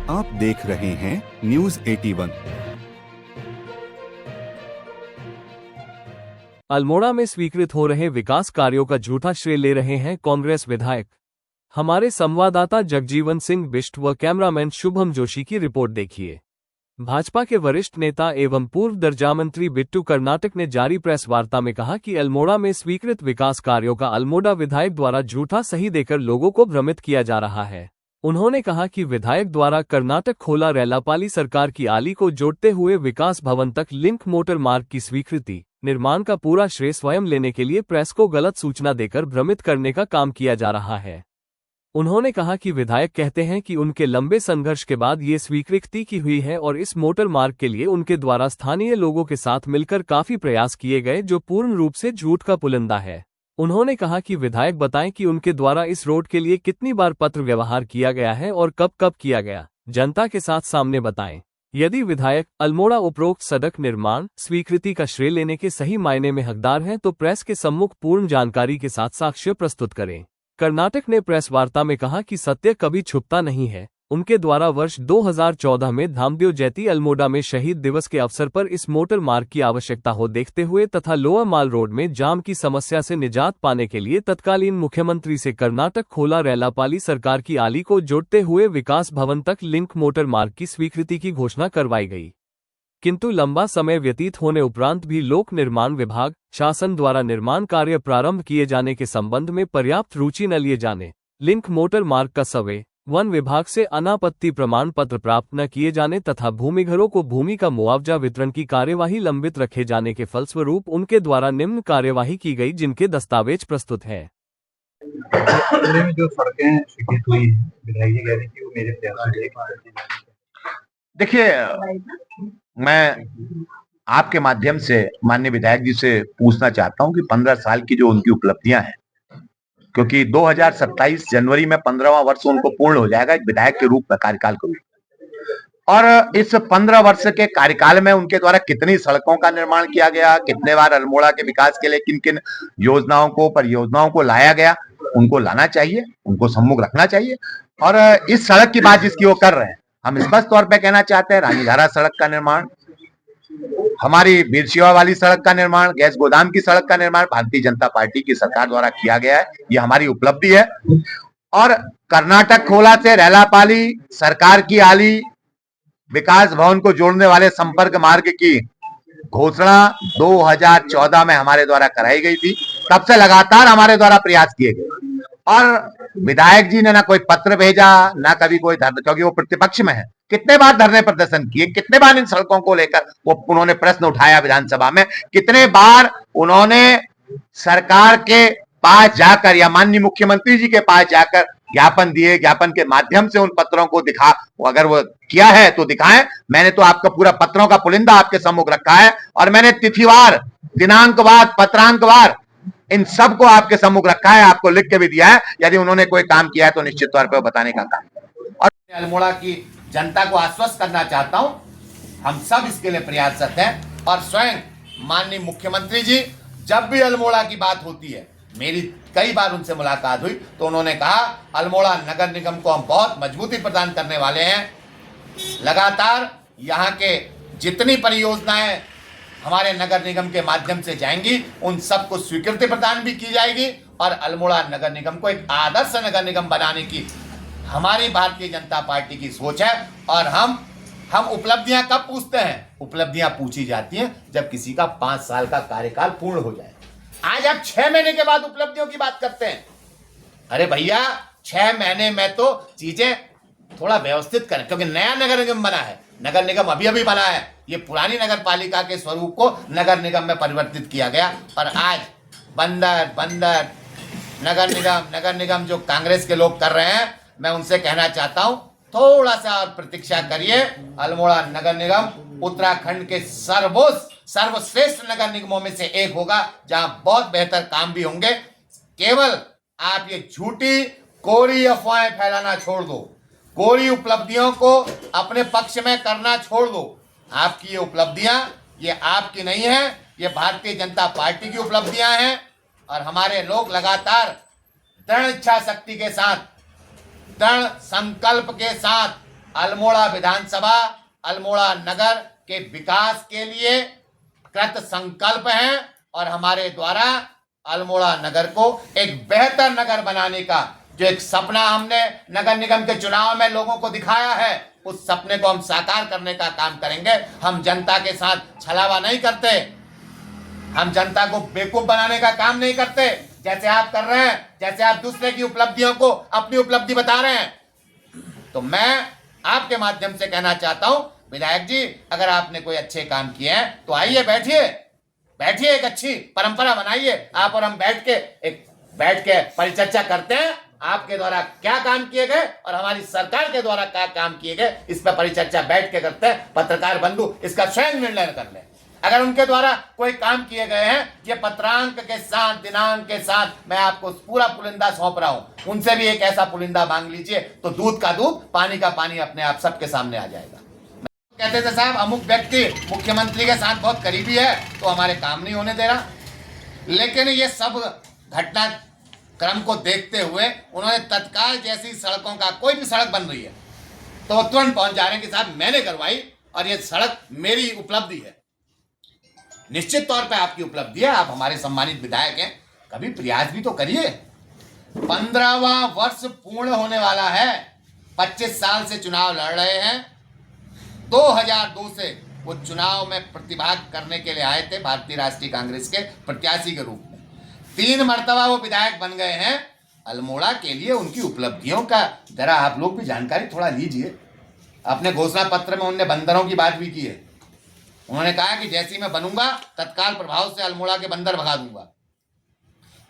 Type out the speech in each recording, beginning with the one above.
आप देख रहे हैं न्यूज 81। अल्मोड़ा में स्वीकृत हो रहे विकास कार्यों का झूठा श्रेय ले रहे हैं कांग्रेस विधायक। हमारे संवाददाता जगजीवन सिंह बिष्ट व कैमरामैन शुभम जोशी की रिपोर्ट देखिए। भाजपा के वरिष्ठ नेता एवं पूर्व दर्जा मंत्री बिट्टू कर्नाटक ने जारी प्रेस वार्ता में कहा कि अल्मोड़ा में स्वीकृत विकास कार्यों का अल्मोड़ा विधायक द्वारा झूठा सही देकर लोगों को भ्रमित किया जा रहा है। उन्होंने कहा कि विधायक द्वारा कर्नाटक खोला रेलापाली सरकार की आली को जोड़ते हुए विकास भवन तक लिंक मोटर मार्ग की स्वीकृति निर्माण का पूरा श्रेय स्वयं लेने के लिए प्रेस को गलत सूचना देकर भ्रमित करने का काम किया जा रहा है। उन्होंने कहा कि विधायक कहते हैं कि उनके लंबे संघर्ष के बाद ये स्वीकृति की हुई है और इस मोटर मार्ग के लिए उनके द्वारा स्थानीय लोगों के साथ मिलकर काफी प्रयास किए गए, जो पूर्ण रूप से झूठ का पुलिंदा है। उन्होंने कहा कि विधायक बताएं कि उनके द्वारा इस रोड के लिए कितनी बार पत्र व्यवहार किया गया है और कब कब किया गया, जनता के साथ सामने बताएं। यदि विधायक अल्मोड़ा उपरोक्त सड़क निर्माण स्वीकृति का श्रेय लेने के सही मायने में हकदार हैं तो प्रेस के सम्मुख पूर्ण जानकारी के साथ साक्ष्य प्रस्तुत करें। कर्नाटक ने प्रेस वार्ता में कहा कि सत्य कभी छुपता नहीं है। उनके द्वारा वर्ष 2014 में धामदेव जैती अल्मोड़ा में शहीद दिवस के अवसर पर इस मोटर मार्ग की आवश्यकता हो देखते हुए तथा लोअर माल रोड में जाम की समस्या से निजात पाने के लिए तत्कालीन मुख्यमंत्री से कर्नाटक खोला रेलापाली सरकार की आली को जोड़ते हुए विकास भवन तक लिंक मोटर मार्ग की स्वीकृति की घोषणा करवाई गई। किंतु लंबा समय व्यतीत होने उपरांत भी लोक निर्माण विभाग शासन द्वारा निर्माण कार्य प्रारंभ किए जाने के संबंध में पर्याप्त रुचि न लिए जाने, लिंक मोटर मार्ग का सर्वे, वन विभाग से अनापत्ति प्रमाण पत्र प्राप्त न किए जाने तथा भूमिघरों को भूमि का मुआवजा वितरण की कार्यवाही लंबित रखे जाने के फलस्वरूप उनके द्वारा निम्न कार्यवाही की गई, जिनके दस्तावेज प्रस्तुत है। में जो सड़कें स्वीकृत हुई हैं, विधायक जी कह रहे हैं कि वो मेरे प्रयास से देखिए, मैं आपके माध्यम से माननीय विधायक जी से पूछना चाहता हूं कि 15 साल की जो उनकी उपलब्धियां हैं, क्योंकि 2027 जनवरी में 15वां वर्ष उनको पूर्ण हो जाएगा एक विधायक के रूप में कार्यकाल करूँ, और इस 15 वर्ष के कार्यकाल में उनके द्वारा कितनी सड़कों का निर्माण किया गया, कितने बार अल्मोड़ा के विकास के लिए किन किन योजनाओं को परियोजनाओं को लाया गया, उनको लाना चाहिए, उनको सम्मुख रखना चाहिए। और इस सड़क की बात जिसकी वो कर रहे हैं, हम स्पष्ट तौर पे कहना चाहते हैं रानीधारा सड़क का निर्माण, हमारी बीरशिवा वाली सड़क का निर्माण, गैस गोदाम की सड़क का निर्माण भारतीय जनता पार्टी की सरकार द्वारा किया गया है, ये हमारी उपलब्धि है। और कर्नाटक खोला से रेलापाली सरकार की आली विकास भवन को जोड़ने वाले संपर्क मार्ग की घोषणा 2014 में हमारे द्वारा कराई गई थी। तब से लगातार हमारे द्वारा प्रयास किए गए और विधायक जी ने ना कोई पत्र भेजा, ना कभी कोई धरना, क्योंकि वो प्रतिपक्ष में है। कितने बार धरने प्रदर्शन किए, कितने बार इन सड़कों को लेकर वो उन्होंने प्रश्न उठाया विधानसभा में, कितने बार उन्होंने सरकार के पास जाकर या माननीय मुख्यमंत्री जी के पास जाकर ज्ञापन दिए, ज्ञापन के माध्यम से उन पत्रों को दिखा, अगर वो किया है तो दिखाएं। मैंने तो आपका पूरा पत्रों का पुलिंदा आपके सम्मुख रखा है और मैंने तिथिवार, दिनांकवार, पत्रांकवार इन सब को आपके सम्मुख रखा है, आपको लिख के भी दिया है। यदि उन्होंने कोई काम किया है तो निश्चित तौर पर बताने का काम। और अल्मोड़ा की जनता को आश्वस्त करना चाहता हूं, हम सब इसके लिए प्रयासरत हैं। और स्वयं माननीय मुख्यमंत्री जी जब भी अल्मोड़ा की बात होती है, मेरी कई बार उनसे मुलाकात हुई तो उन्होंने कहा अल्मोड़ा नगर निगम को हम बहुत मजबूती प्रदान करने वाले हैं। लगातार यहाँ के जितनी परियोजनाएं हमारे नगर निगम के माध्यम से जाएंगी उन सबको स्वीकृति प्रदान भी की जाएगी और अल्मोड़ा नगर निगम को एक आदर्श नगर निगम बनाने की हमारी भारतीय जनता पार्टी की सोच है। और हम उपलब्धियां कब पूछते हैं? उपलब्धियां पूछी जाती हैं जब किसी का 5 साल का कार्यकाल पूर्ण हो जाए। आज आप 6 महीने के बाद उपलब्धियों की बात करते हैं। अरे भैया, 6 महीने में तो चीजें थोड़ा व्यवस्थित करें, क्योंकि नया नगर निगम बना है। नगर निगम अभी बना है, ये पुरानी नगर पालिका के स्वरूप को नगर निगम में परिवर्तित किया गया और आज बंदर नगर निगम जो कांग्रेस के लोग कर रहे हैं, मैं उनसे कहना चाहता हूं थोड़ा सा और प्रतीक्षा करिए। अल्मोड़ा नगर निगम उत्तराखंड के सर्वश्रेष्ठ नगर निगमों में से एक होगा, जहां बहुत बेहतर काम भी होंगे। केवल आप ये झूठी कोरी अफवाहें फैलाना छोड़ दो, कोरी उपलब्धियों को अपने पक्ष में करना छोड़ दो। आपकी ये उपलब्धियां ये आपकी नहीं है, ये भारतीय जनता पार्टी की उपलब्धियां हैं और हमारे लोग लगातार दृढ़ इच्छा शक्ति के साथ, दृढ़ संकल्प के साथ अल्मोड़ा विधानसभा, अल्मोड़ा नगर के विकास के लिए कृत संकल्प हैं और हमारे द्वारा अल्मोड़ा नगर को एक बेहतर नगर बनाने का जो एक सपना हमने नगर निगम के चुनाव में लोगों को दिखाया है, उस सपने को हम साकार करने का काम करेंगे। हम जनता के साथ छलावा नहीं करते, हम जनता को बेवकूफ बनाने का काम नहीं करते जैसे आप कर रहे हैं, जैसे आप दूसरे की उपलब्धियों को अपनी उपलब्धि बता रहे हैं। तो मैं आपके माध्यम से कहना चाहता हूं, विधायक जी, अगर आपने कोई अच्छे काम किए हैं तो आइए, बैठिए, एक अच्छी परंपरा बनाइए। आप और हम बैठ के परिचर्चा करते हैं, आपके द्वारा क्या काम किए गए और हमारी सरकार के द्वारा क्या काम किए गए, इस पर परिचर्चा बैठ के करते हैं। पत्रकार बंधु इसका स्वयं निर्णय कर लें। अगर उनके द्वारा कोई काम किए गए हैं, ये पत्रांक के साथ, दिनांक के साथ मैं आपको पूरा पुलिंदा सौंप रहा हूं, उनसे भी एक ऐसा पुलिंदा मांग लीजिए, तो दूध का दूध, पानी का पानी अपने आप सबके सामने आ जाएगा। कहते थे साहब अमुक व्यक्ति मुख्यमंत्री के साथ बहुत करीबी है तो हमारे काम नहीं होने दे रहा, लेकिन ये सब घटना क्रम को देखते हुए उन्होंने तत्काल जैसी सड़कों का, कोई भी सड़क बन रही है तो वो तुरंत पहुंच जा रहे हैं कि साहब मैंने करवाई और ये सड़क मेरी उपलब्धि है। निश्चित तौर पे आपकी उपलब्धि है, आप हमारे सम्मानित विधायक हैं, कभी प्रयास भी तो करिए। 15वां वर्ष पूर्ण होने वाला है, 25 साल से चुनाव लड़ रहे हैं। 2002 से वो चुनाव में प्रतिभाग करने के लिए आए थे भारतीय राष्ट्रीय कांग्रेस के प्रत्याशी के रूप में। 3 मर्तबा वो विधायक बन गए हैं। अल्मोड़ा के लिए उनकी उपलब्धियों का जरा आप लोग भी जानकारी थोड़ा लीजिए। अपने घोषणा पत्र में उन्होंने बंदरों की बात भी की है। उन्होंने कहा कि जैसे ही मैं बनूंगा तत्काल प्रभाव से अल्मोड़ा के बंदर भगा दूंगा,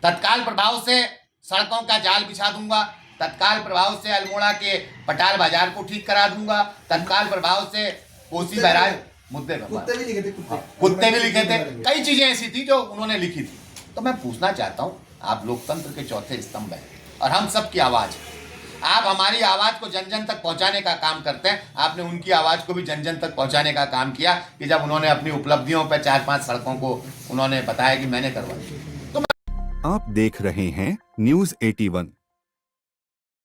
तत्काल प्रभाव से सड़कों का जाल बिछा दूंगा, तत्काल प्रभाव से अल्मोड़ा के पटाल बाजार को ठीक करा दूंगा, तत्काल प्रभाव से कोसी बैराज मुद्दे पर कुत्ते भी लिखे थे, कई चीजें ऐसी थी जो उन्होंने लिखी थी। तो मैं पूछना चाहता हूं, आप लोकतंत्र के चौथे स्तंभ हैं और हम सबकी आवाज है। आप हमारी आवाज को जन जन तक पहुंचाने का काम करते हैं, आपने उनकी आवाज को भी जन जन तक पहुंचाने का काम किया कि जब उन्होंने अपनी उपलब्धियों पर 4-5 सड़कों को उन्होंने बताया कि मैंने करवाई। आप देख रहे हैं न्यूज़ 81।